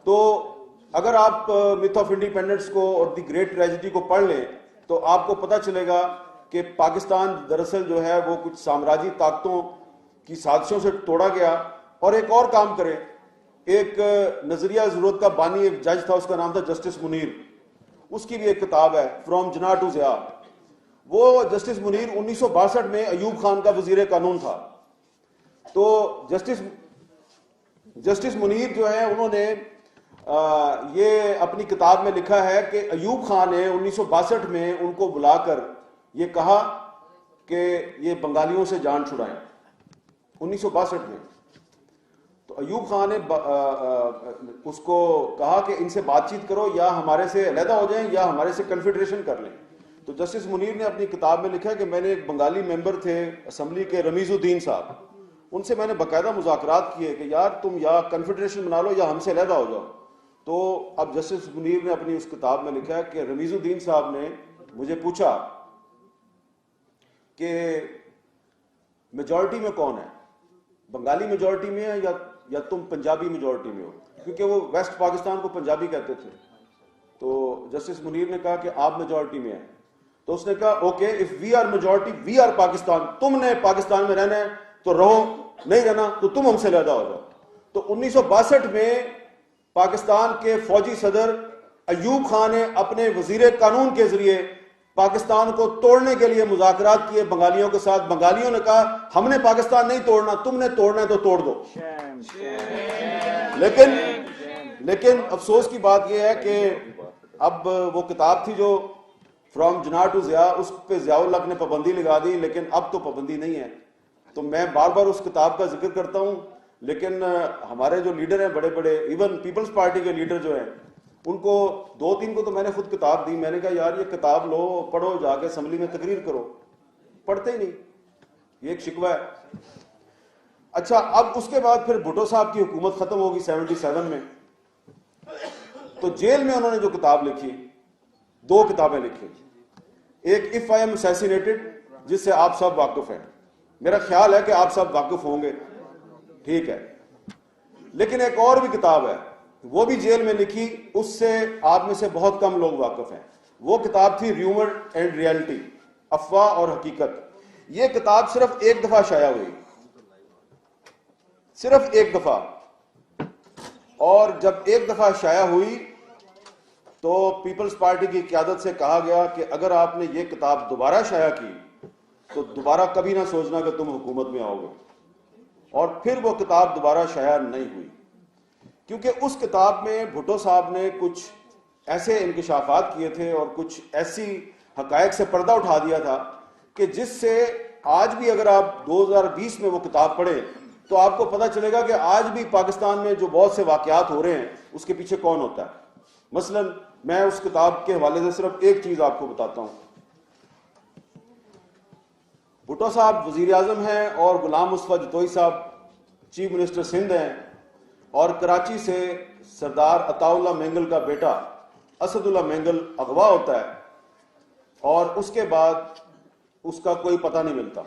تو اگر آپ میتھ آف انڈیپینڈنس کو اور دی گریٹ ٹریجڈی کو پڑھ لیں تو آپ کو پتہ چلے گا کہ پاکستان دراصل جو ہے وہ کچھ سامراجی طاقتوں کی سازشوں سے توڑا گیا. اور ایک اور کام کرے, ایک نظریہ ضرورت کا بانی ایک جج تھا, اس کا نام تھا جسٹس منیر, اس کی بھی ایک کتاب ہے فرام جناح ٹو ضیاء. وہ جسٹس منیر 1962 میں ایوب خان کا وزیر قانون تھا. تو جسٹس منیر جو ہے انہوں نے یہ اپنی کتاب میں لکھا ہے کہ ایوب خان نے 1962 میں ان کو بلا کر یہ کہا کہ یہ بنگالیوں سے جان چھڑائیں, 1962 میں. تو ایوب خان نے اس کو کہا کہ ان سے بات چیت کرو, یا ہمارے سے علیحدہ ہو جائیں یا ہمارے سے کنفیڈریشن کر لیں. تو جسٹس منیر نے اپنی کتاب میں لکھا کہ میں نے ایک بنگالی ممبر تھے اسمبلی کے رمیز الدین صاحب, ان سے میں نے باقاعدہ مذاکرات کیے کہ یار تم یا کنفیڈریشن بنا لو یا ہم سے علیحدہ ہو جاؤ. تو اب جسٹس منیر نے اپنی اس کتاب میں لکھا ہے کہ رمیز الدین صاحب نے مجھے پوچھا کہ میجورٹی میں کون ہے, بنگالی میجورٹی میں ہے یا تم پنجابی میجورٹی میں ہو, کیونکہ وہ ویسٹ پاکستان کو پنجابی کہتے تھے. تو جسٹس منیر نے کہا کہ آپ میجورٹی میں ہیں. تو اس نے کہا okay, if we are majority we are Pakistan, تم نے پاکستان میں رہنا ہے تو رہو, نہیں رہنا تو تم ہم سے علیحدہ ہو جاؤ. تو 1962 میں پاکستان کے فوجی صدر ایوب خان نے اپنے وزیر قانون کے ذریعے پاکستان کو توڑنے کے لیے مذاکرات کیے بنگالیوں کے ساتھ. بنگالیوں نے کہا ہم نے پاکستان نہیں توڑنا, تم نے توڑنا ہے تو توڑ دو. لیکن افسوس کی بات یہ ہے کہ اب وہ کتاب تھی جو فرام جناح ٹو ضیاء, اس پہ ضیاء الحق نے پابندی لگا دی, لیکن اب تو پابندی نہیں ہے. تو میں بار بار اس کتاب کا ذکر کرتا ہوں, لیکن ہمارے جو لیڈر ہیں بڑے بڑے, ایون پیپلز پارٹی کے لیڈر جو ہیں, ان کو 2-3 کو تو میں نے خود کتاب دی. میں نے کہا یار یہ کتاب لو, پڑھو, جا کے اسمبلی میں تقریر کرو. پڑھتے ہی نہیں, یہ ایک شکوہ ہے. اچھا, اب اس کے بعد پھر بھٹو صاحب کی حکومت ختم ہوگی 77 میں. تو جیل میں انہوں نے جو کتاب لکھی, 2 کتابیں لکھی. ایک اف آئی ایم اسیسینیٹڈ, جس سے آپ سب واقف ہیں, میرا خیال ہے کہ آپ سب واقف ہوں گے, ٹھیک ہے. لیکن ایک اور بھی کتاب ہے, وہ بھی جیل میں لکھی, اس سے آپ میں سے بہت کم لوگ واقف ہیں. وہ کتاب تھی ریومر اینڈ ریئلٹی, افواہ اور حقیقت. یہ کتاب صرف 1 دفعہ شائع ہوئی, صرف 1 دفعہ. اور جب 1 دفعہ شائع ہوئی تو پیپلز پارٹی کی قیادت سے کہا گیا کہ اگر آپ نے یہ کتاب دوبارہ شائع کی تو دوبارہ کبھی نہ سوچنا کہ تم حکومت میں آؤ گے. اور پھر وہ کتاب دوبارہ شائع نہیں ہوئی, کیونکہ اس کتاب میں بھٹو صاحب نے کچھ ایسے انکشافات کیے تھے اور کچھ ایسی حقائق سے پردہ اٹھا دیا تھا کہ جس سے آج بھی اگر آپ 2020 میں وہ کتاب پڑھیں تو آپ کو پتہ چلے گا کہ آج بھی پاکستان میں جو بہت سے واقعات ہو رہے ہیں اس کے پیچھے کون ہوتا ہے. مثلا میں اس کتاب کے حوالے سے صرف ایک چیز آپ کو بتاتا ہوں. بھٹو صاحب وزیر اعظم ہیں اور غلام مصطفیٰ جتوئی صاحب چیف منسٹر سندھ ہیں, اور کراچی سے سردار عطا اللہ مینگل کا بیٹا اسد اللہ مینگل اغوا ہوتا ہے, اور اس کے بعد اس کا کوئی پتہ نہیں ملتا.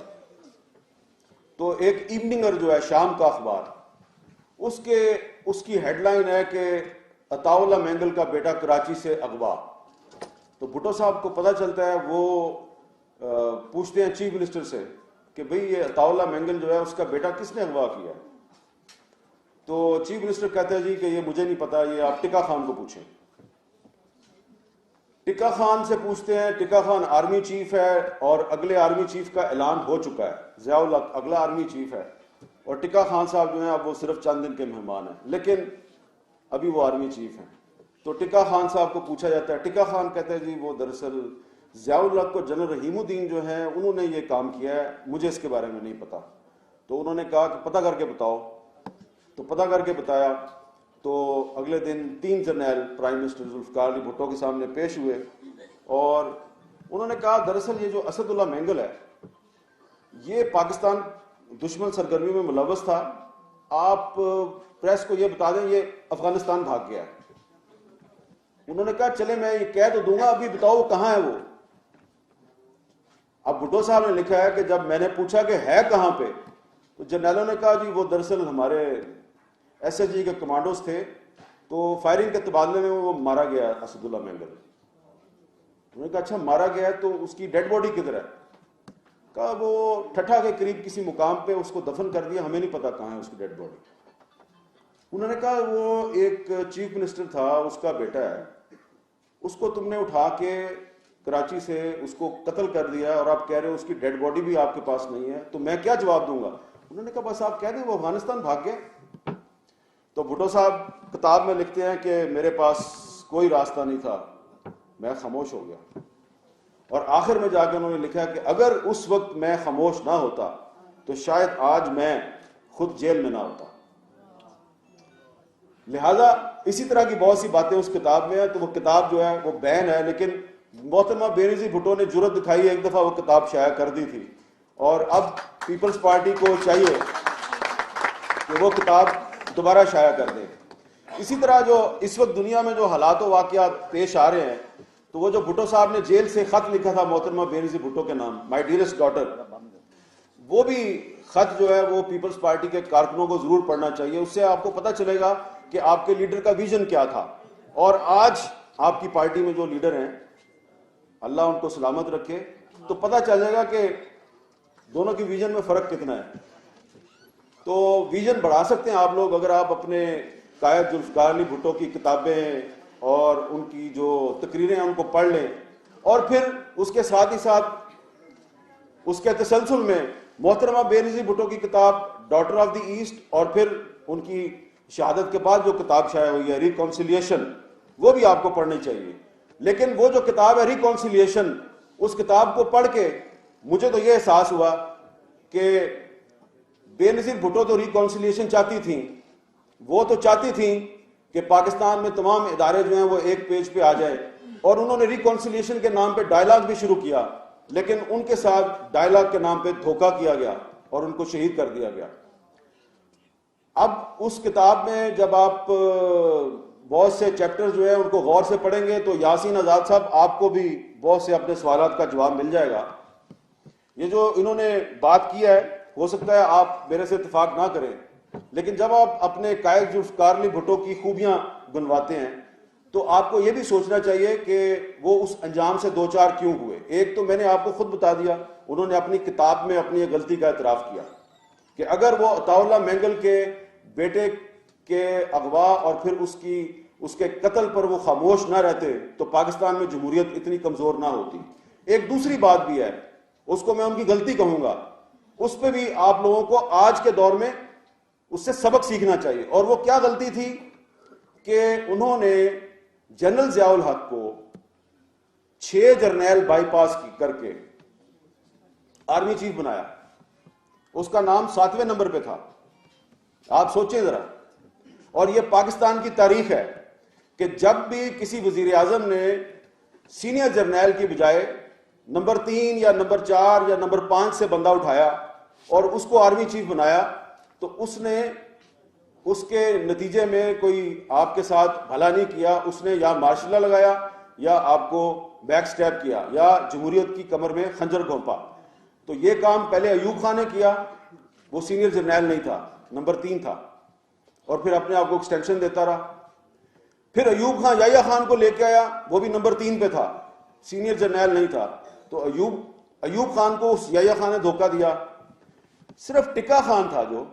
تو ایک ایوننگر جو ہے شام کا اخبار, اس کی ہیڈ لائن ہے کہ عطا اللہ مینگل کا بیٹا کراچی سے اغوا. تو بھٹو صاحب کو پتہ چلتا ہے, وہ پوچھتے ہیں چیف منسٹر سے کہ بھئی یہ عطا اللہ مینگل جو ہے اس کا بیٹا کس نے اغوا کیا ہے. تو چیف منسٹر کہتے ہیں جی کہ یہ مجھے نہیں پتا, یہ آپ ٹکا خان کو پوچھیں. ٹکا خان سے پوچھتے ہیں, ٹکا خان آرمی چیف ہے اور اگلے آرمی چیف کا اعلان ہو چکا ہے, ضیاء الحق اگلا آرمی چیف ہے, اور ٹکا خان صاحب جو ہیں اب وہ صرف چند دن کے مہمان ہیں, لیکن ابھی وہ آرمی چیف ہیں. تو ٹکا خان صاحب کو پوچھا جاتا ہے, ٹکا خان کہتے ہیں جی وہ دراصل ضیاء الحق کو جنرل رحیم الدین جو ہیں انہوں نے یہ کام کیا ہے, مجھے اس کے بارے میں نہیں پتا. تو انہوں نے کہا کہ پتہ کر کے بتاؤ. تو پتہ کر کے بتایا. تو اگلے دن 3 جرنیل پرائم منسٹر ذوالفقار علی بھٹو کے سامنے پیش ہوئے, اور انہوں نے کہا دراصل یہ جو اسد اللہ مینگل ہے یہ پاکستان دشمن سرگرمی میں ملوث تھا, آپ پریس کو یہ بتا دیں یہ افغانستان بھاگ گیا ہے. انہوں نے کہا چلے میں یہ کہہ تو دوں گا, ابھی بتاؤ کہاں ہے وہ. اب بھٹو صاحب نے لکھا ہے کہ جب میں نے پوچھا کہ ہے کہاں پہ, تو جرنیلوں نے کہا جی وہ دراصل ہمارے ایس ایس جی کے کمانڈوز تھے, تو فائرنگ کے تبادلے میں وہ مارا گیا اسد اللہ مینگل. انہوں نے کہا اچھا مارا گیا ہے تو اس کی ڈیڈ باڈی کدھر ہے؟ کہا وہ ٹھٹھا کے قریب کسی مقام پہ اس کو دفن کر دیا, ہمیں نہیں پتا کہاں ہے اس کی ڈیڈ باڈی. انہوں نے کہا وہ ایک چیف منسٹر تھا, اس کا بیٹا ہے, اس کو تم نے اٹھا کے کراچی سے اس کو قتل کر دیا اور آپ کہہ رہے ہو اس کی ڈیڈ باڈی بھی آپ کے پاس نہیں ہے, تو میں کیا جواب دوں گا؟ انہوں نے کہا بس آپ کہہ دیں وہ افغانستان بھاگ گیا. تو بھٹو صاحب کتاب میں لکھتے ہیں کہ میرے پاس کوئی راستہ نہیں تھا, میں خاموش ہو گیا. اور آخر میں جا کے انہوں نے لکھا کہ اگر اس وقت میں خاموش نہ ہوتا تو شاید آج میں خود جیل میں نہ ہوتا. لہذا اسی طرح کی بہت سی باتیں اس کتاب میں ہیں. تو وہ کتاب جو ہے وہ بین ہے, لیکن محترمہ بینظیر بھٹو نے جرأت دکھائی, ایک دفعہ وہ کتاب شائع کر دی تھی, اور اب پیپلز پارٹی کو چاہیے کہ وہ کتاب دوبارہ شائع کر دیں. اسی طرح جو اس وقت دنیا میں جو حالات و واقعات پیش آ رہے ہیں, تو وہ جو بھٹو صاحب نے جیل سے خط لکھا تھا محترمہ بینظیر بھٹو کے نام, مائی ڈیئرسٹ ڈاٹر, وہ بھی خط جو ہے وہ پیپلز پارٹی کے کارکنوں کو ضرور پڑھنا چاہیے. اس سے آپ کو پتہ چلے گا کہ آپ کے لیڈر کا ویژن کیا تھا, اور آج آپ کی پارٹی میں جو لیڈر ہیں اللہ ان کو سلامت رکھے, تو پتہ چل جائے گا کہ دونوں کی ویژن میں فرق کتنا ہے. تو ویژن بڑھا سکتے ہیں آپ لوگ اگر آپ اپنے قائد ذوالفقار علی بھٹو کی کتابیں اور ان کی جو تقریریں ہیں ان کو پڑھ لیں, اور پھر اس کے ساتھ ہی ساتھ اس کے تسلسل میں محترمہ بینظیر بھٹو کی کتاب ڈاٹر آف دی ایسٹ, اور پھر ان کی شہادت کے بعد جو کتاب شائع ہوئی ہے ریکانسیلیشن, وہ بھی آپ کو پڑھنی چاہیے. لیکن وہ جو کتاب ہے ریکانسیلیشن, اس کتاب کو پڑھ کے مجھے تو یہ احساس ہوا کہ بینظیر بھٹو تو ریکانسیلیشن چاہتی تھیں, وہ تو چاہتی تھیں کہ پاکستان میں تمام ادارے جو ہیں وہ ایک پیج پہ آ جائیں, اور انہوں نے ریکانسیلیشن کے نام پہ ڈائلاگ بھی شروع کیا, لیکن ان کے ساتھ ڈائلاگ کے نام پہ دھوکہ کیا گیا اور ان کو شہید کر دیا گیا. اب اس کتاب میں جب آپ بہت سے چیپٹر جو ہیں ان کو غور سے پڑھیں گے تو یاسین آزاد صاحب آپ کو بھی بہت سے اپنے سوالات کا جواب مل جائے گا. یہ جو انہوں نے بات کی ہے, ہو سکتا ہے آپ میرے سے اتفاق نہ کریں, لیکن جب آپ اپنے قائد ذوالفقار علی بھٹو کی خوبیاں گنواتے ہیں تو آپ کو یہ بھی سوچنا چاہیے کہ وہ اس انجام سے دو چار کیوں ہوئے. ایک تو میں نے آپ کو خود بتا دیا, انہوں نے اپنی کتاب میں اپنی غلطی کا اعتراف کیا کہ اگر وہ عطا اللہ مینگل کے بیٹے کے اغوا اور پھر اس کے قتل پر وہ خاموش نہ رہتے تو پاکستان میں جمہوریت اتنی کمزور نہ ہوتی. ایک دوسری بات بھی ہے, اس کو میں ان کی غلطی کہوں گا, اس پہ بھی آپ لوگوں کو آج کے دور میں اس سے سبق سیکھنا چاہیے. اور وہ کیا غلطی تھی کہ انہوں نے جنرل ضیاء الحق کو 6 جرنیل بائی پاس کر کے آرمی چیف بنایا. اس کا نام 7ویں نمبر پہ تھا. آپ سوچیں ذرا. اور یہ پاکستان کی تاریخ ہے کہ جب بھی کسی وزیر اعظم نے سینئر جرنیل کی بجائے نمبر 3 یا نمبر 4 یا نمبر 5 سے بندہ اٹھایا اور اس کو آرمی چیف بنایا, تو اس نے اس کے نتیجے میں کوئی آپ کے ساتھ بھلا نہیں کیا. اس نے یا مارشل لا لگایا یا آپ کو بیک سٹیپ کیا یا جمہوریت کی کمر میں خنجر گھونپا. تو یہ کام پہلے ایوب خان نے کیا, وہ سینئر جرنیل نہیں تھا, نمبر 3 تھا, اور پھر اپنے آپ کو ایکسٹینشن دیتا رہا. پھر ایوب خان یحییٰ خان کو لے کے آیا, وہ بھی نمبر 3 پہ تھا, سینئر جرنیل نہیں تھا. تو ایوب خان کو اس یحییٰ خان نے دھوکہ دیا. صرف ٹکا خان تھا جو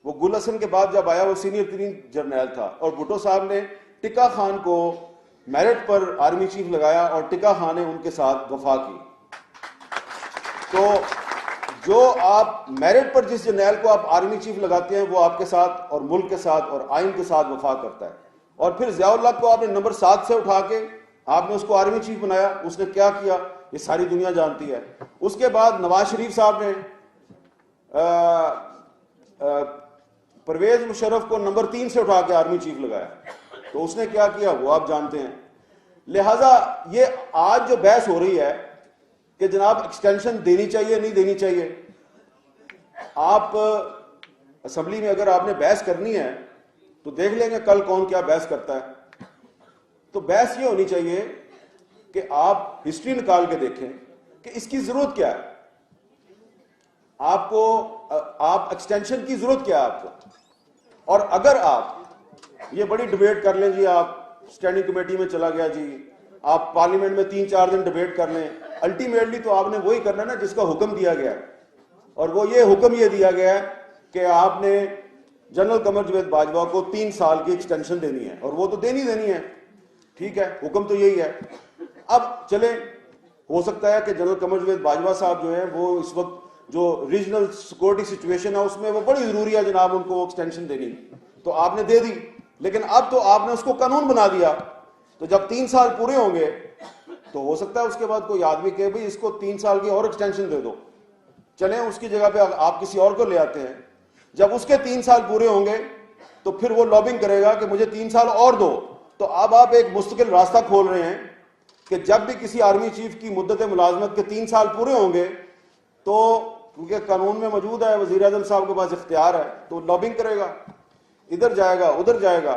وہ گل حسن کے بعد جب آیا وہ سینئر 3 جرنیل تھا, اور بھٹو صاحب نے ٹکا خان کو میرٹ پر آرمی چیف لگایا اور ٹکا خان نے ان کے ساتھ وفا کی. تو جو آپ میرٹ پر جس جرنیل کو آپ آرمی چیف لگاتے ہیں وہ آپ کے ساتھ اور ملک کے ساتھ اور آئین کے ساتھ وفا کرتا ہے. اور پھر ضیاء اللہ کو آپ نے نمبر 7 سے اٹھا کے آپ نے اس کو آرمی چیف بنایا. اس نے کیا کیا یہ ساری دنیا جانتی ہے. اس کے بعد نواز شریف صاحب نے پرویز مشرف کو نمبر 3 سے اٹھا کے آرمی چیف لگایا. تو اس نے کیا کیا وہ آپ جانتے ہیں. لہذا یہ آج جو بحث ہو رہی ہے کہ جناب ایکسٹینشن دینی چاہیے نہیں دینی چاہیے, آپ اسمبلی میں اگر آپ نے بحث کرنی ہے تو دیکھ لیں گے کل کون کیا بحث کرتا ہے. تو بحث یہ ہونی چاہیے کہ آپ ہسٹری نکال کے دیکھیں کہ اس کی ضرورت کیا ہے, آپ ایکسٹینشن کی ضرورت کیا ہے آپ کو. اور اگر آپ یہ بڑی ڈبیٹ کر لیں جی، آپ اسٹینڈنگ کمیٹی میں چلا گیا جی، آپ پارلیمنٹ میں 3-4 دن ڈبیٹ کر لیں، الٹیمیٹلی تو آپ نے وہی کرنا ہے نا جس کا حکم دیا گیا ہے، اور وہ یہ حکم یہ دیا گیا ہے کہ آپ نے جنرل قمر جاوید باجوہ کو 3 سال کی ایکسٹینشن دینی ہے، اور وہ تو دینی ہے، ٹھیک ہے، حکم تو یہی ہے۔ اب چلیں، ہو سکتا ہے کہ جنرل قمر جاوید باجوہ صاحب جو ہیں وہ اس وقت جو ریجنل سیکورٹی سچویشن ہے اس میں وہ بڑی ضروری ہے جناب ان کو ایکسٹینشن دینی، تو آپ نے دے دی، لیکن اب تو آپ نے اس کو قانون بنا دیا، تو جب 3 سال پورے ہوں گے تو ہو سکتا ہے اس کے بعد کوئی آدمی کہے بھئی اس کو 3 سال کی اور ایکسٹینشن دے دو، چلیں اس کی جگہ پہ آپ کسی اور کو لے آتے ہیں، جب اس کے 3 سال پورے ہوں گے تو پھر وہ لابنگ کرے گا کہ مجھے 3 سال اور دو، تو اب آپ ایک مستقل راستہ کھول رہے ہیں کہ جب بھی کسی آرمی چیف کی مدت ملازمت کے 3 سال پورے ہوں گے تو کیونکہ قانون میں موجود ہے، وزیر اعظم صاحب کے پاس اختیار ہے، تو لابنگ کرے گا، ادھر جائے گا ادھر جائے گا،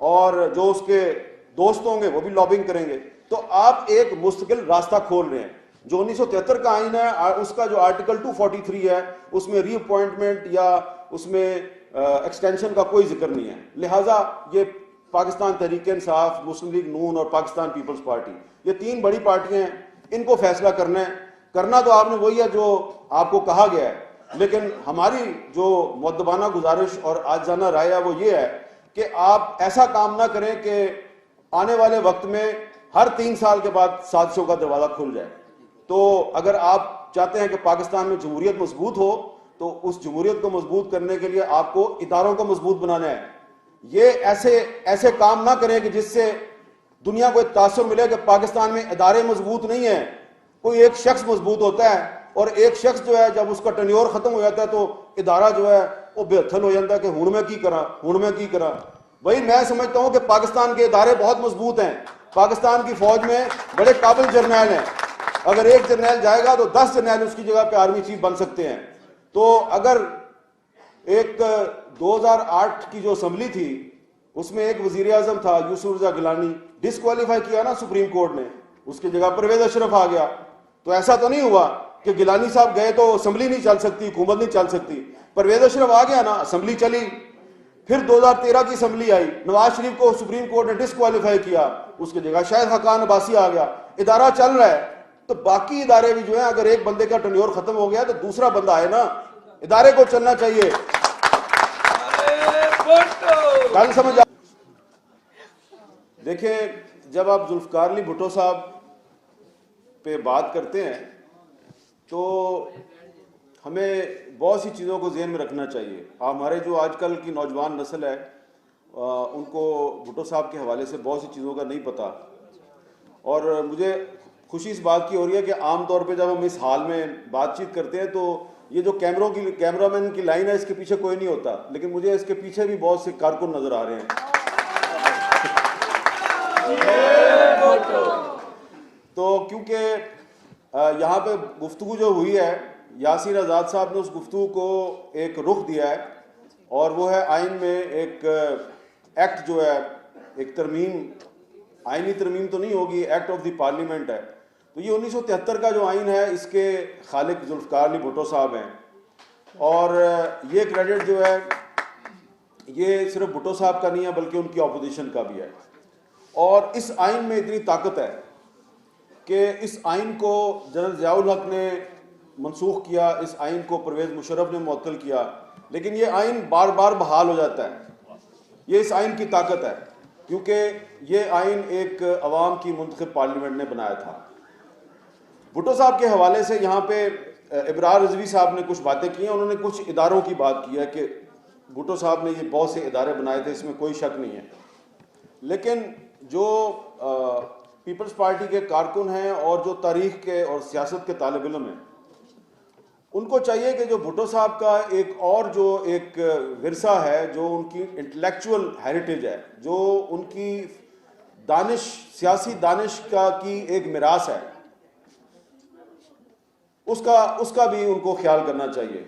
اور جو اس کے دوست ہوں گے وہ بھی لابنگ کریں گے، تو آپ ایک مستقل راستہ کھول رہے ہیں۔ جو 1973 کا آئین ہے اس کا جو آرٹیکل 243 ہے اس میں ری اپوائنٹمنٹ یا اس میں ایکسٹینشن کا کوئی ذکر نہیں ہے، لہٰذا یہ پاکستان تحریک انصاف، مسلم لیگ نون اور پاکستان پیپلز پارٹی، یہ 3 بڑی پارٹیاں ہیں، ان کو فیصلہ کرنا ہے، کرنا تو آپ نے وہی ہے جو آپ کو کہا گیا ہے، لیکن ہماری جو مؤدبانہ گزارش اور عاجزانہ رائے ہے وہ یہ ہے کہ آپ ایسا کام نہ کریں کہ آنے والے وقت میں ہر 3 سال کے بعد سازشوں کا دروازہ کھل جائے۔ تو اگر آپ چاہتے ہیں کہ پاکستان میں جمہوریت مضبوط ہو تو اس جمہوریت کو مضبوط کرنے کے لیے آپ کو اداروں کو مضبوط بنانا ہے، یہ ایسے کام نہ کریں کہ جس سے دنیا کو ایک تاثر ملے کہ پاکستان میں ادارے مضبوط نہیں ہیں، کوئی ایک شخص مضبوط ہوتا ہے، اور ایک شخص جو ہے جب اس کا ٹینیور ختم ہو جاتا ہے تو ادارہ جو ہے وہ بے ہتھل ہو جاتا ہے کہ ہن میں کی کرا۔ وہی میں سمجھتا ہوں کہ پاکستان کے ادارے بہت مضبوط ہیں، پاکستان کی فوج میں بڑے قابل جرنیل ہیں، اگر ایک جرنیل جائے گا تو 10 جرنیل اس کی جگہ پہ آرمی چیف بن سکتے ہیں۔ تو اگر ایک 2008 کی جو اسمبلی تھی اس میں ایک وزیر اعظم تھا یوسف رضا گیلانی، ڈسکوالیفائی کیا نا سپریم کورٹ نے، اس کی جگہ پرویز اشرف آ گیا، تو ایسا تو نہیں ہوا کہ گیلانی صاحب گئے تو اسمبلی نہیں چل سکتی، حکومت نہیں چل سکتی، پرویز اشرف آ گیا نا، اسمبلی چلی۔ پھر 2013 کی اسمبلی آئی، نواز شریف کو سپریم کورٹ نے ڈسکوالیفائی کیا، اس کی جگہ شاہد خاقان عباسی آ گیا، ادارہ چل رہا ہے۔ تو باقی ادارے بھی جو ہیں اگر ایک بندے کا ٹینیور ختم ہو گیا تو دوسرا بندہ آئے نا، ادارے کو چلنا چاہیے۔ کل سمجھ دیکھیں، جب آپ ذوالفقار علی بھٹو صاحب پہ بات کرتے ہیں تو ہمیں بہت سی چیزوں کو ذہن میں رکھنا چاہیے۔ ہمارے جو آج کل کی نوجوان نسل ہے ان کو بھٹو صاحب کے حوالے سے بہت سی چیزوں کا نہیں پتہ، اور مجھے خوشی اس بات کی ہو رہی ہے کہ عام طور پہ جب ہم اس حال میں بات چیت کرتے ہیں تو یہ جو کیمرہ مین کی لائن ہے اس کے پیچھے کوئی نہیں ہوتا، لیکن مجھے اس کے پیچھے بھی بہت سے کارکن نظر آ رہے ہیں۔ تو کیونکہ یہاں پہ گفتگو جو ہوئی ہے، یاسر آزاد صاحب نے اس گفتگو کو ایک رخ دیا ہے، اور وہ ہے آئین میں ایک ایکٹ جو ہے، ایک ترمیم، آئینی ترمیم تو نہیں ہوگی، ایکٹ آف دی پارلیمنٹ ہے۔ تو یہ 1973 کا جو آئین ہے اس کے خالق ذوالفقار علی بھٹو صاحب ہیں، اور یہ کریڈٹ جو ہے یہ صرف بھٹو صاحب کا نہیں ہے بلکہ ان کی اپوزیشن کا بھی ہے۔ اور اس آئین میں اتنی طاقت ہے کہ اس آئین کو جنرل ضیاء الحق نے منسوخ کیا، اس آئین کو پرویز مشرف نے معطل کیا، لیکن یہ آئین بار بار بحال ہو جاتا ہے۔ یہ اس آئین کی طاقت ہے کیونکہ یہ آئین ایک عوام کی منتخب پارلیمنٹ نے بنایا تھا۔ بھٹو صاحب کے حوالے سے یہاں پہ ابرار رضوی صاحب نے کچھ باتیں کی ہیں، انہوں نے کچھ اداروں کی بات کی ہے کہ بھٹو صاحب نے یہ بہت سے ادارے بنائے تھے، اس میں کوئی شک نہیں ہے، لیکن جو پیپلز پارٹی کے کارکن ہیں اور جو تاریخ کے اور سیاست کے طالب علم ہیں، ان کو چاہیے کہ جو بھٹو صاحب کا ایک ورثہ ہے، جو ان کی انٹلیکچول ہیریٹیج ہے، جو ان کی دانش، سیاسی دانش کی ایک میراث ہے، اس کا بھی ان کو خیال کرنا چاہیے۔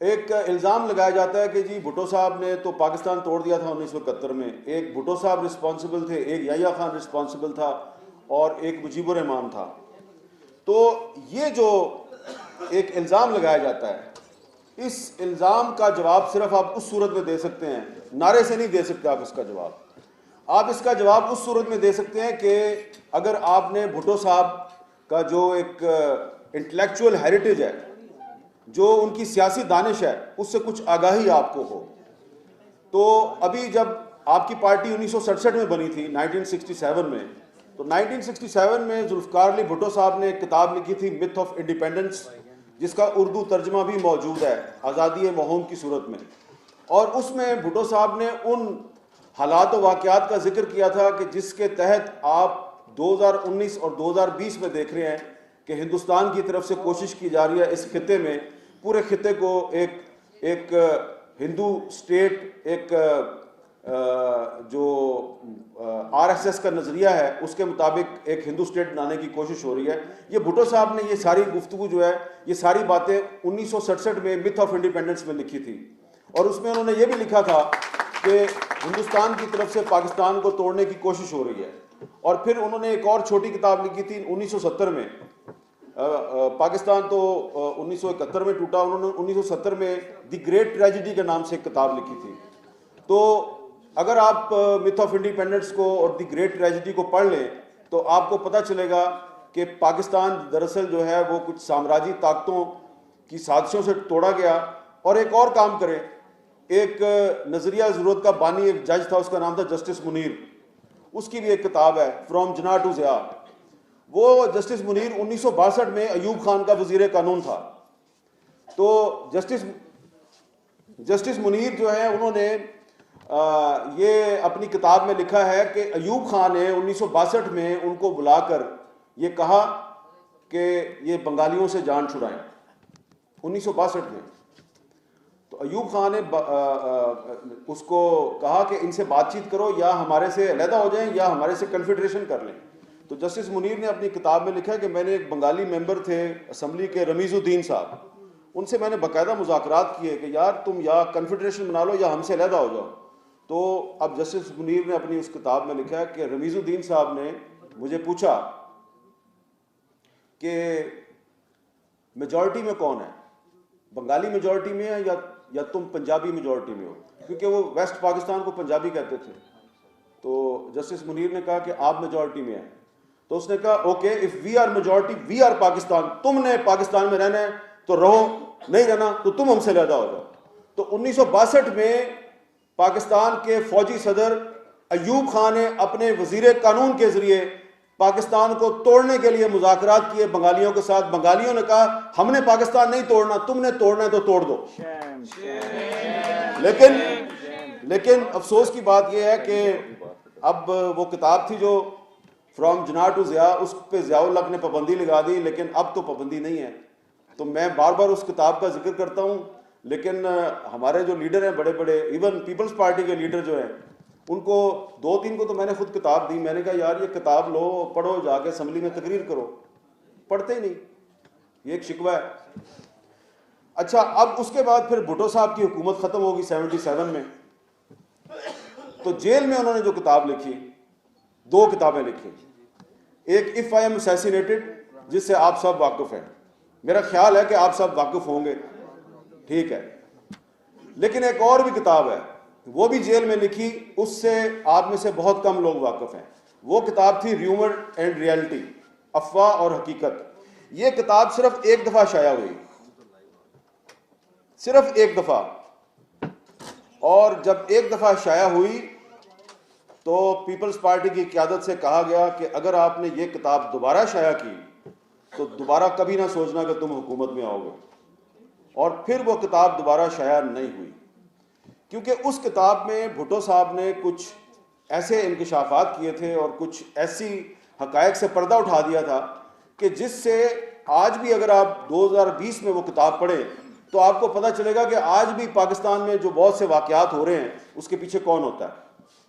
ایک الزام لگایا جاتا ہے کہ جی بھٹو صاحب نے تو پاکستان توڑ دیا تھا 1971 میں، ایک بھٹو صاحب رسپانسبل تھے، ایک یحییٰ خان رسپانسبل تھا، اور ایک مجیب الرحمان تھا۔ تو یہ جو ایک الزام لگایا جاتا ہے اس الزام کا جواب صرف آپ اس صورت میں دے سکتے ہیں, نعرے سے نہیں دے سکتے آپ اس کا جواب. آپ اس کا جواب اس صورت میں دے سکتے ہیں کہ اگر آپ نے بھٹو صاحب کا جو ایک انٹلیکچوئل ہیریٹیج ہے, جو ان کی سیاسی دانش ہے, اس سے کچھ آگاہی آپ کو ہو. تو ابھی جب آپ کی پارٹی 1967 میں بنی تھی, 1967 میں, تو 1967 میں ذوالفقار علی بھٹو صاحب نے ایک کتاب لکھی تھی متھ آف انڈیپینڈنس, جس کا اردو ترجمہ بھی موجود ہے آزادی مہم کی صورت میں. اور اس میں بھٹو صاحب نے ان حالات و واقعات کا ذکر کیا تھا کہ جس کے تحت آپ 2019 اور 2020 میں دیکھ رہے ہیں کہ ہندوستان کی طرف سے کوشش کی جا رہی ہے اس خطے میں, پورے خطے کو ایک ہندو سٹیٹ, ایک جو آر ایس ایس کا نظریہ ہے اس کے مطابق ایک ہندو سٹیٹ بنانے کی کوشش ہو رہی ہے. یہ بھٹو صاحب نے یہ ساری گفتگو جو ہے, یہ ساری باتیں 1967 میں متھ آف انڈیپینڈنس میں لکھی تھی. اور اس میں انہوں نے یہ بھی لکھا تھا کہ ہندوستان کی طرف سے پاکستان کو توڑنے کی کوشش ہو رہی ہے. اور پھر انہوں نے ایک اور چھوٹی کتاب لکھی تھی 1970 میں, پاکستان تو 1971 میں ٹوٹا, انہوں نے 1970 میں دی گریٹ ٹریجڈی کے نام سے ایک کتاب لکھی تھی. تو اگر آپ متھ آف انڈیپینڈنس کو اور دی گریٹ ٹریجڈی کو پڑھ لیں تو آپ کو پتہ چلے گا کہ پاکستان دراصل جو ہے وہ کچھ سامراجی طاقتوں کی سازشوں سے توڑا گیا. اور ایک اور کام کریں, ایک نظریہ ضرورت کا بانی ایک جج تھا, اس کا نام تھا جسٹس منیر, اس کی بھی ایک کتاب ہے فرام جناح ٹو ضیاء. وہ جسٹس منیر 1962 میں ایوب خان کا وزیر قانون تھا. تو جسٹس منیر جو ہے انہوں نے یہ اپنی کتاب میں لکھا ہے کہ ایوب خان نے 1962 میں ان کو بلا کر یہ کہا کہ یہ بنگالیوں سے جان چھڑائیں, 1962 میں. تو ایوب خان نے اس کو کہا کہ ان سے بات چیت کرو, یا ہمارے سے علیحدہ ہو جائیں یا ہمارے سے کنفیڈریشن کر لیں. تو جسٹس منیر نے اپنی کتاب میں لکھا کہ میں نے ایک بنگالی ممبر تھے اسمبلی کے رمیز الدین صاحب, ان سے میں نے باقاعدہ مذاکرات کیے کہ یار تم یا کنفیڈریشن بنا لو یا ہم سے علیحدہ ہو جاؤ. تو اب جسٹس منیر نے اپنی اس کتاب میں لکھا کہ رمیز الدین صاحب نے مجھے پوچھا کہ میجورٹی میں کون ہے, بنگالی میجورٹی میں ہے یا تم پنجابی میجورٹی میں ہو, کیونکہ وہ ویسٹ پاکستان کو پنجابی کہتے تھے. تو جسٹس منیر نے کہا کہ آپ میجورٹی میں ہیں. تو اس نے کہا okay, if we are majority we are Pakistan, تم نے پاکستان میں رہنا ہے تو رہو, نہیں رہنا تو تم ہم سے علیحدہ ہو جاؤ. تو 1962 میں پاکستان کے فوجی صدر ایوب خان نے اپنے وزیر قانون کے ذریعے پاکستان کو توڑنے کے لیے مذاکرات کیے بنگالیوں کے ساتھ. بنگالیوں نے کہا ہم نے پاکستان نہیں توڑنا, تم نے توڑنا ہے تو توڑ دو. لیکن افسوس کی بات یہ ہے کہ اب وہ کتاب تھی جو فرام جناح ٹو ضیاء, اس پہ ضیاء الحق نے پابندی لگا دی, لیکن اب تو پابندی نہیں ہے. تو میں بار بار اس کتاب کا ذکر کرتا ہوں, لیکن ہمارے جو لیڈر ہیں بڑے بڑے, ایون پیپلز پارٹی کے لیڈر جو ہیں, ان کو 2-3 کو تو میں نے خود کتاب دی. میں نے کہا یار یہ کتاب لو, پڑھو, جا کے اسمبلی میں تقریر کرو. پڑھتے ہی نہیں, یہ ایک شکوہ ہے. اچھا, اب اس کے بعد پھر بھٹو صاحب کی حکومت ختم ہوگی 77 میں. تو جیل میں انہوں نے جو کتاب لکھی, 2 کتابیں لکھی. ایک اف آئی ایم اسیسینیٹڈ, جس سے آپ سب واقف ہیں, میرا خیال ہے کہ آپ سب واقف ہوں گے, ٹھیک ہے. لیکن ایک اور بھی کتاب ہے, وہ بھی جیل میں لکھی, اس سے آپ میں سے بہت کم لوگ واقف ہیں. وہ کتاب تھی ریومر اینڈ ریئلٹی, افواہ اور حقیقت. یہ کتاب صرف 1 دفعہ شائع ہوئی, صرف 1 دفعہ. اور جب 1 دفعہ شائع ہوئی تو پیپلز پارٹی کی قیادت سے کہا گیا کہ اگر آپ نے یہ کتاب دوبارہ شائع کی تو دوبارہ کبھی نہ سوچنا کہ تم حکومت میں آؤ گے. اور پھر وہ کتاب دوبارہ شائع نہیں ہوئی, کیونکہ اس کتاب میں بھٹو صاحب نے کچھ ایسے انکشافات کیے تھے اور کچھ ایسی حقائق سے پردہ اٹھا دیا تھا کہ جس سے آج بھی اگر آپ 2020 میں وہ کتاب پڑھیں تو آپ کو پتہ چلے گا کہ آج بھی پاکستان میں جو بہت سے واقعات ہو رہے ہیں اس کے پیچھے کون ہوتا ہے.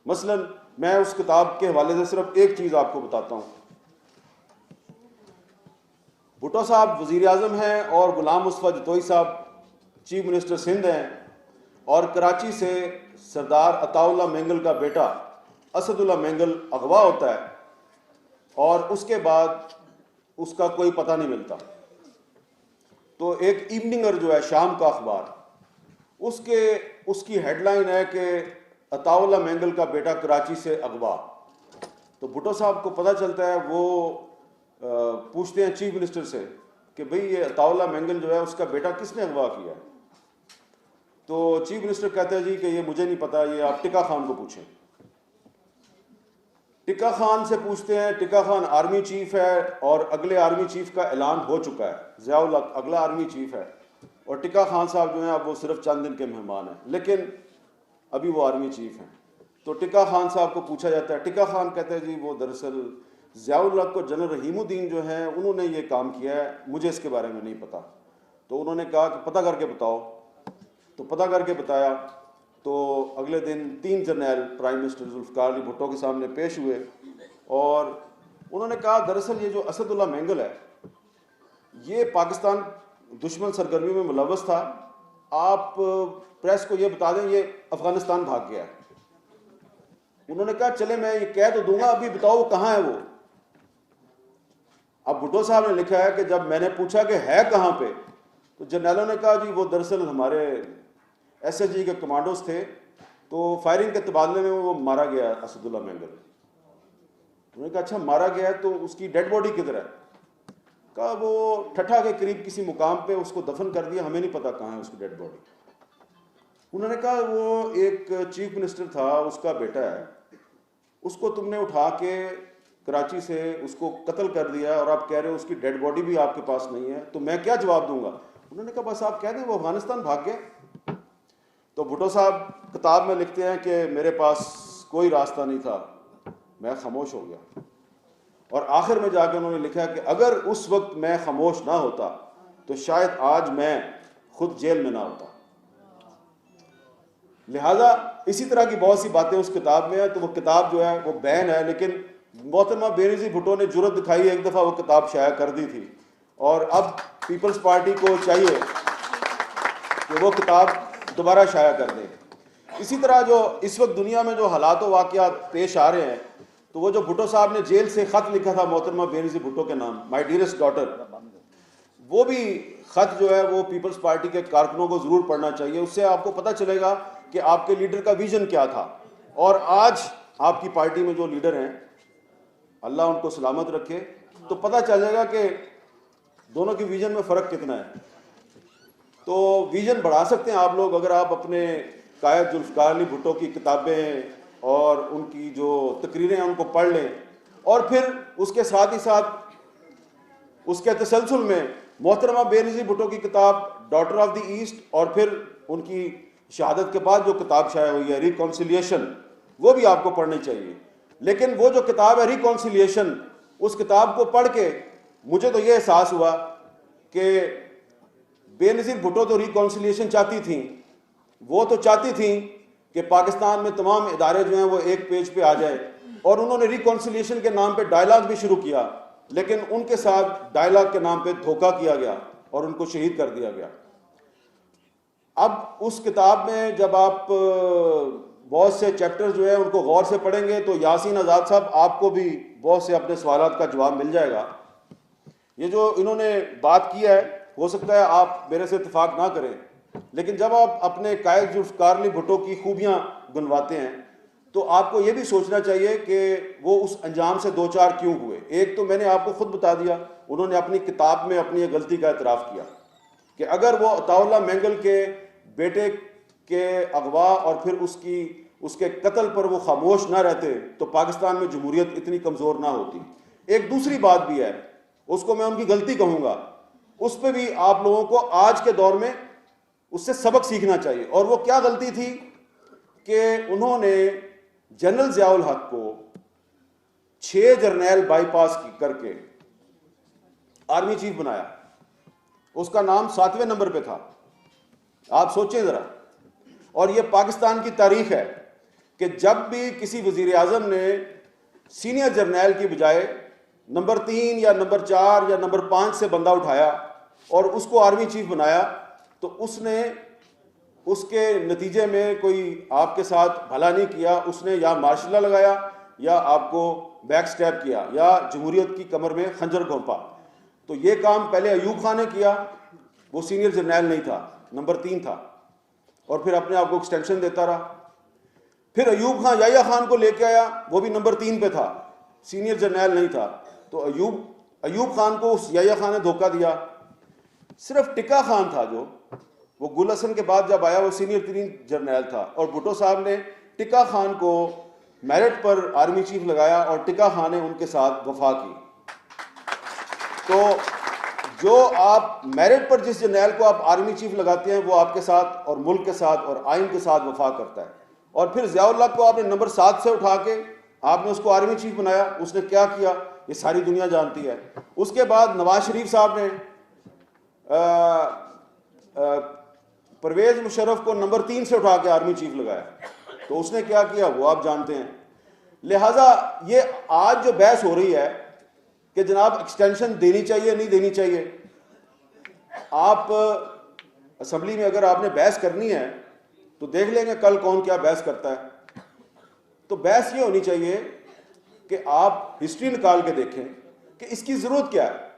مثلا میں اس کتاب کے حوالے سے صرف ایک چیز آپ کو بتاتا ہوں. بھٹو صاحب وزیر اعظم ہیں اور غلام مصطفیٰ جتوئی صاحب چیف منسٹر سندھ ہیں, اور کراچی سے سردار عطا اللہ مینگل کا بیٹا اسد اللہ مینگل اغوا ہوتا ہے, اور اس کے بعد اس کا کوئی پتہ نہیں ملتا. تو ایک ایوننگر جو ہے شام کا اخبار، اس کی ہیڈ لائن ہے کہ عطا اللہ مینگل کا بیٹا کراچی سے اغوا. تو بھٹو صاحب کو پتہ چلتا ہے، وہ پوچھتے ہیں چیف منسٹر سے کہ بھئی یہ عطا اللہ مینگل جو ہے اس کا بیٹا کس نے اغوا کیا ہے؟ تو چیف منسٹر کہتے ہیں جی کہ یہ مجھے نہیں پتا، یہ آپ ٹکا خان کو پوچھیں. ٹکا خان سے پوچھتے ہیں. ٹکا خان آرمی چیف ہے اور اگلے آرمی چیف کا اعلان ہو چکا ہے. ضیاء الحق اگلا آرمی چیف ہے اور ٹکا خان صاحب جو ہیں اب وہ صرف چند دن کے مہمان ہیں، لیکن ابھی وہ آرمی چیف ہیں. تو ٹکا خان صاحب کو پوچھا جاتا ہے. ٹکا خان کہتے ہیں جی وہ دراصل ضیاء الحق کو جنرل رحیم الدین جو ہیں انہوں نے یہ کام کیا ہے، مجھے اس کے بارے میں نہیں پتا. تو انہوں نے کہا کہ پتہ کر کے بتاؤ. تو پتہ کر کے بتایا. تو اگلے دن 3 جرنیل پرائم منسٹر ذوالفقار علی بھٹو کے سامنے پیش ہوئے اور انہوں نے کہا دراصل یہ جو اسد اللہ مینگل ہے یہ پاکستان دشمن سرگرمی میں ملوث تھا. آپ پریس کو یہ بتا دیں یہ افغانستان بھاگ گیا ہے. انہوں نے کہا چلے میں یہ کہہ تو دوں گا، ابھی بتاؤ وہ کہاں ہے وہ. اب بھٹو صاحب نے لکھا ہے کہ جب میں نے پوچھا کہ ہے کہاں پہ، تو جرنیلوں نے کہا جی وہ دراصل ہمارے ایس ایس جی کے کمانڈوز تھے، تو فائرنگ کے تبادلے میں وہ مارا گیا اسد اللہ مینگل. انہوں نے کہا اچھا مارا گیا ہے تو اس کی ڈیڈ باڈی کدھر ہے؟ کہا وہ ٹھٹھا کے قریب کسی مقام پہ اس کو دفن کر دیا، ہمیں نہیں پتا کہاں ہے اس کی ڈیڈ باڈی. انہوں نے کہا وہ ایک چیف منسٹر تھا، اس کا بیٹا ہے، اس کو تم نے اٹھا کے کراچی سے اس کو قتل کر دیا اور آپ کہہ رہے ہو اس کی ڈیڈ باڈی بھی آپ کے پاس نہیں ہے، تو میں کیا جواب دوں گا؟ انہوں نے کہا بس آپ کہہ دیں وہ افغانستان بھاگ گیا. تو بھٹو صاحب کتاب میں لکھتے ہیں کہ میرے پاس کوئی راستہ نہیں تھا، میں خاموش ہو گیا. اور آخر میں جا کے انہوں نے لکھا کہ اگر اس وقت میں خاموش نہ ہوتا تو شاید آج میں خود جیل میں نہ ہوتا. لہٰذا اسی طرح کی بہت سی باتیں اس کتاب میں ہیں. تو وہ کتاب جو ہے وہ بین ہے، لیکن محترمہ بینظیر بھٹو نے جرأت دکھائی، ایک دفعہ وہ کتاب شائع کر دی تھی اور اب پیپلز پارٹی کو چاہیے کہ وہ کتاب دوبارہ شائع کر دیں. اسی طرح جو اس وقت دنیا میں جو حالات و واقعات پیش آ رہے ہیں، تو وہ جو بھٹو صاحب نے جیل سے خط لکھا تھا محترمہ بینظیر بھٹو کے نام، مائی ڈیئرسٹ ڈاٹر، وہ بھی خط جو ہے وہ پیپلز پارٹی کے کارکنوں کو ضرور پڑھنا چاہیے. اس سے آپ کو پتہ چلے گا کہ آپ کے لیڈر کا ویژن کیا تھا اور آج آپ کی پارٹی میں جو لیڈر ہیں اللہ ان کو سلامت رکھے، تو پتہ چلے گا کہ دونوں کی ویژن میں فرق کتنا ہے. تو ویژن بڑھا سکتے ہیں آپ لوگ اگر آپ اپنے قائد ذوالفقار علی بھٹو کی کتابیں اور ان کی جو تقریریں ہیں ان کو پڑھ لیں، اور پھر اس کے ساتھ ہی ساتھ اس کے تسلسل میں محترمہ بینظیر بھٹو کی کتاب ڈاٹر آف دی ایسٹ، اور پھر ان کی شہادت کے بعد جو کتاب شائع ہوئی ہے ریکانسیلیشن، وہ بھی آپ کو پڑھنی چاہیے. لیکن وہ جو کتاب ہے ریکانسیلیشن، اس کتاب کو پڑھ کے مجھے تو یہ احساس ہوا کہ بینظیر بھٹو تو ریکانسیلیشن چاہتی تھیں، وہ تو چاہتی تھیں کہ پاکستان میں تمام ادارے جو ہیں وہ ایک پیج پہ آ جائے، اور انہوں نے ریکانسیلیشن کے نام پہ ڈائلاگ بھی شروع کیا، لیکن ان کے ساتھ ڈائلاگ کے نام پہ دھوکہ کیا گیا اور ان کو شہید کر دیا گیا. اب اس کتاب میں جب آپ بہت سے چیپٹر جو ہیں ان کو غور سے پڑھیں گے تو یاسین آزاد صاحب آپ کو بھی بہت سے اپنے سوالات کا جواب مل جائے گا. یہ جو انہوں نے بات کی ہے ہو سکتا ہے آپ میرے سے اتفاق نہ کریں، لیکن جب آپ اپنے قائد ذوالفقار علی بھٹو کی خوبیاں گنواتے ہیں تو آپ کو یہ بھی سوچنا چاہیے کہ وہ اس انجام سے دو چار کیوں ہوئے. ایک تو میں نے آپ کو خود بتا دیا، انہوں نے اپنی کتاب میں اپنی غلطی کا اعتراف کیا کہ اگر وہ عطا اللہ مینگل کے بیٹے کے اغوا اور پھر اس کے قتل پر وہ خاموش نہ رہتے تو پاکستان میں جمہوریت اتنی کمزور نہ ہوتی. ایک دوسری بات بھی ہے، اس کو میں ان کی غلطی کہوں گا، اس پہ بھی آپ لوگوں کو آج کے دور میں اس سے سبق سیکھنا چاہیے. اور وہ کیا غلطی تھی کہ انہوں نے جنرل ضیاء الحق کو 6 جرنیل بائی پاس کر کے آرمی چیف بنایا. اس کا نام 7ویں نمبر پہ تھا. آپ سوچیں ذرا. اور یہ پاکستان کی تاریخ ہے کہ جب بھی کسی وزیر اعظم نے سینئر جرنیل کی بجائے نمبر 3 یا نمبر 4 یا نمبر 5 سے بندہ اٹھایا اور اس کو آرمی چیف بنایا تو اس نے اس کے نتیجے میں کوئی آپ کے ساتھ بھلا نہیں کیا. اس نے یا مارشل لا لگایا یا آپ کو بیک سٹیپ کیا یا جمہوریت کی کمر میں خنجر گھونپا. تو یہ کام پہلے ایوب خان نے کیا وہ سینئر جرنیل نہیں تھا, نمبر 3 تھا, اور پھر اپنے آپ کو ایکسٹینشن دیتا رہا. پھر ایوب خان یحییٰ خان کو لے کے آیا, وہ بھی نمبر 3 پہ تھا, سینئر جرنیل نہیں تھا. تو ایوب خان کو اس یحییٰ خان نے دھوکہ دیا. صرف ٹکا خان تھا جو, وہ گل حسن کے بعد جب آیا وہ سینئر 3 جرنیل تھا, اور بھٹو صاحب نے ٹکا خان کو میرٹ پر آرمی چیف لگایا اور ٹکا خان نے ان کے ساتھ وفا کی. تو جو آپ میرٹ پر جس جرنیل کو آپ آرمی چیف لگاتے ہیں وہ آپ کے ساتھ اور ملک کے ساتھ اور آئین کے ساتھ وفا کرتا ہے. اور پھر ضیاء اللہ کو آپ نے نمبر 7 سے اٹھا کے آپ نے اس کو آرمی چیف بنایا. اس نے کیا کیا یہ ساری دنیا جانتی ہے. اس کے بعد نواز شریف صاحب نے پرویز مشرف کو نمبر 3 سے اٹھا کے آرمی چیف لگایا. تو اس نے کیا کیا وہ آپ جانتے ہیں. لہٰذا یہ آج جو بحث ہو رہی ہے کہ جناب ایکسٹینشن دینی چاہیے نہیں دینی چاہیے, آپ اسمبلی میں اگر آپ نے بحث کرنی ہے تو دیکھ لیں گے کل کون کیا بحث کرتا ہے. تو بحث یہ ہونی چاہیے کہ آپ ہسٹری نکال کے دیکھیں کہ اس کی ضرورت کیا ہے,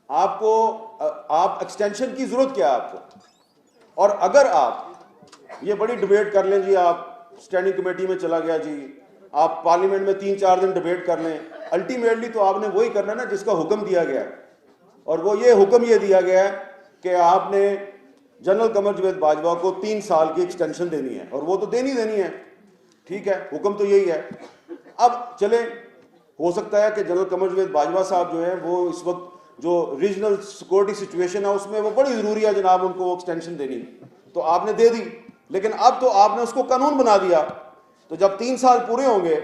آپ ایکسٹینشن کی ضرورت کیا ہے آپ کو. اور اگر آپ یہ بڑی ڈبیٹ کر لیں, جی آپ اسٹینڈنگ کمیٹی میں چلا گیا, جی آپ پارلیمنٹ میں 3-4 دن ڈبیٹ کر لیں, الٹیمیٹلی تو آپ نے وہی کرنا نا جس کا حکم دیا گیا ہے. اور وہ یہ حکم یہ دیا گیا ہے کہ آپ نے جنرل قمر جاوید باجوہ کو 3 سال کی ایکسٹینشن دینی ہے, اور وہ تو دینی ہے. ٹھیک ہے, حکم تو یہی ہے. اب چلیں, ہو سکتا ہے کہ جنرل قمر جاوید باجوہ صاحب جو ہیں وہ اس وقت جو ریجنل سیکورٹی سچویشن ہے اس میں وہ بڑی ضروری ہے جناب ان کو ایکسٹینشن دینی, تو آپ نے دے دی. لیکن اب تو آپ نے اس کو قانون بنا دیا, تو جب 3 سال پورے ہوں گے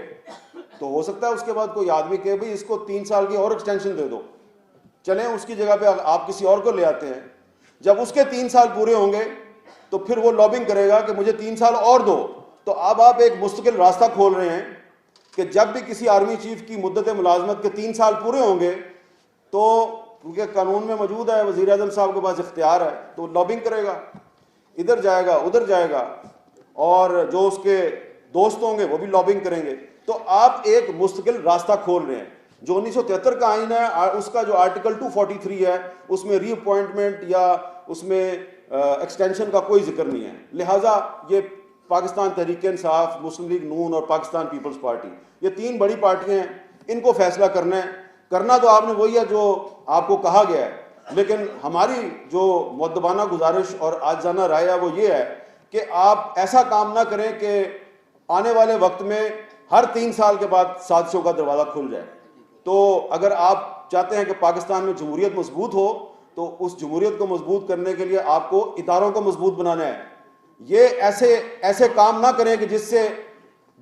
تو ہو سکتا ہے اس کے بعد کوئی آدمی کہ بھئی اس کو 3 سال کی اور ایکسٹینشن دے دو, چلیں اس کی جگہ پہ آپ کسی اور کو لے آتے ہیں. جب اس کے 3 سال پورے ہوں گے تو پھر وہ لابنگ کرے گا کہ مجھے 3 سال اور دو. تو اب آپ ایک مستقل راستہ کھول رہے ہیں کہ جب بھی کسی آرمی چیف کی مدت ملازمت کے 3 سال پورے ہوں گے تو کیونکہ قانون میں موجود ہے, وزیر اعظم صاحب کے پاس اختیار ہے, تو لابنگ کرے گا, ادھر جائے گا ادھر جائے گا, اور جو اس کے دوست ہوں گے وہ بھی لابنگ کریں گے. تو آپ ایک مستقل راستہ کھول رہے ہیں. جو 1973 کا آئین ہے اس کا جو آرٹیکل 243 ہے اس میں ری اپوائنٹمنٹ یا اس میں ایکسٹینشن کا کوئی ذکر نہیں ہے. لہٰذا یہ پاکستان تحریک انصاف, مسلم لیگ نون اور پاکستان پیپلز پارٹی, یہ 3 بڑی پارٹیاں ہیں, ان کو فیصلہ کرنا ہے. کرنا تو آپ نے وہی ہے جو آپ کو کہا گیا ہے, لیکن ہماری جو مؤدبانہ گزارش اور عاجزانہ رائے ہے وہ یہ ہے کہ آپ ایسا کام نہ کریں کہ آنے والے وقت میں ہر 3 سال کے بعد سازشوں کا دروازہ کھل جائے. تو اگر آپ چاہتے ہیں کہ پاکستان میں جمہوریت مضبوط ہو تو اس جمہوریت کو مضبوط کرنے کے لیے آپ کو اداروں کو مضبوط بنانا ہے. یہ ایسے کام نہ کریں کہ جس سے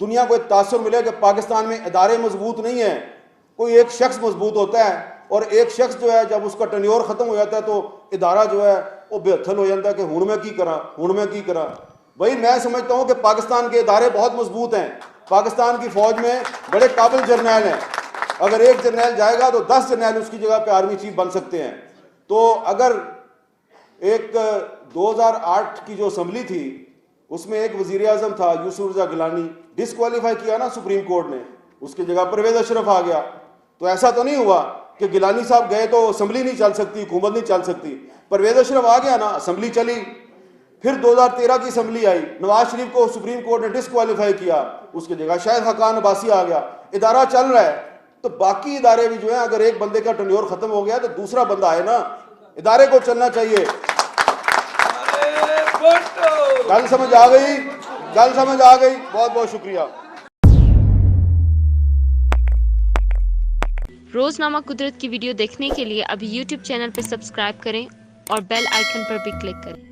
دنیا کو ایک تاثر ملے کہ پاکستان میں ادارے مضبوط نہیں ہیں. کوئی ایک شخص مضبوط ہوتا ہے اور ایک شخص جو ہے جب اس کا ٹینیور ختم ہو جاتا ہے تو ادارہ جو ہے وہ بے ہتھل ہو جاتا ہے کہ ہن میں کی کرا. بھائی میں سمجھتا ہوں کہ پاکستان کے ادارے بہت مضبوط ہیں. پاکستان کی فوج میں بڑے قابل جرنیل ہیں. اگر ایک جرنیل جائے گا تو 10 جرنیل اس کی جگہ پہ آرمی چیف بن سکتے ہیں. تو اگر ایک 2008 کی جو اسمبلی تھی اس میں ایک وزیر اعظم تھا یوسف رضا گیلانی, ڈسکوالیفائی کیا نا سپریم کورٹ نے, اس کی جگہ پرویز اشرف آ گیا. تو ایسا تو نہیں ہوا کہ گیلانی صاحب گئے تو اسمبلی نہیں چل سکتی, حکومت نہیں چل سکتی. پرویز اشرف آ گیا نا, اسمبلی چلی. پھر 2013 کی اسمبلی آئی, نواز شریف کو سپریم کورٹ نے ڈسکوالیفائی کیا, اس کی جگہ شاہد خاقان عباسی آ گیا. ادارہ چل رہا ہے. تو باقی ادارے بھی جو ہیں اگر ایک بندے کا ٹینیور ختم ہو گیا تو دوسرا بندہ آئے نا, ادارے کو چلنا چاہیے. گل سمجھ آ گئی؟ بہت بہت شکریہ. روزنامہ قدرت کی ویڈیو دیکھنے کے لیے ابھی یوٹیوب چینل پر سبسکرائب کریں اور بیل آئیکن پر بھی کلک کریں.